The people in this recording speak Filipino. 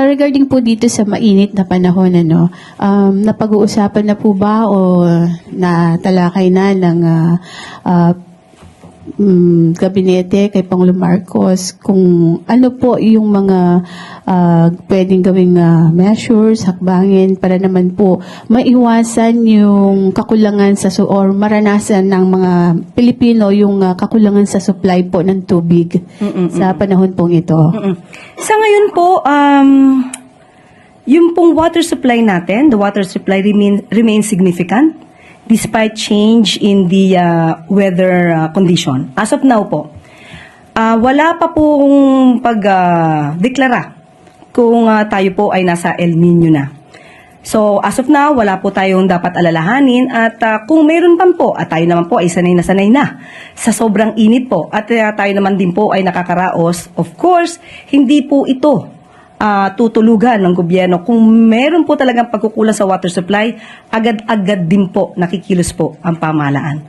Regarding po dito sa mainit na panahon, napag-uusapan na po ba o natalakay na ng gabinete kay Pangulong Marcos kung ano po yung mga pwedeng gawing measures, hakbangin para naman po maiwasan yung kakulangan or maranasan ng mga Pilipino yung kakulangan sa supply po ng tubig sa panahon pong ito. Sa ngayon po, yung pong water supply natin, the water supply remains significant despite change in the weather condition. As of now po, wala pa pong pag-deklara kung tayo po ay nasa El Nino na. So, as of now, wala po tayong dapat alalahanin at kung mayroon pa po, at tayo naman po ay sanay na sa sobrang init po at tayo naman din po ay nakakaraos, of course, hindi po ito tutulugan ng gobyerno. Kung meron po talagang pagkukulang sa water supply, agad-agad din po nakikilos po ang pamahalaan.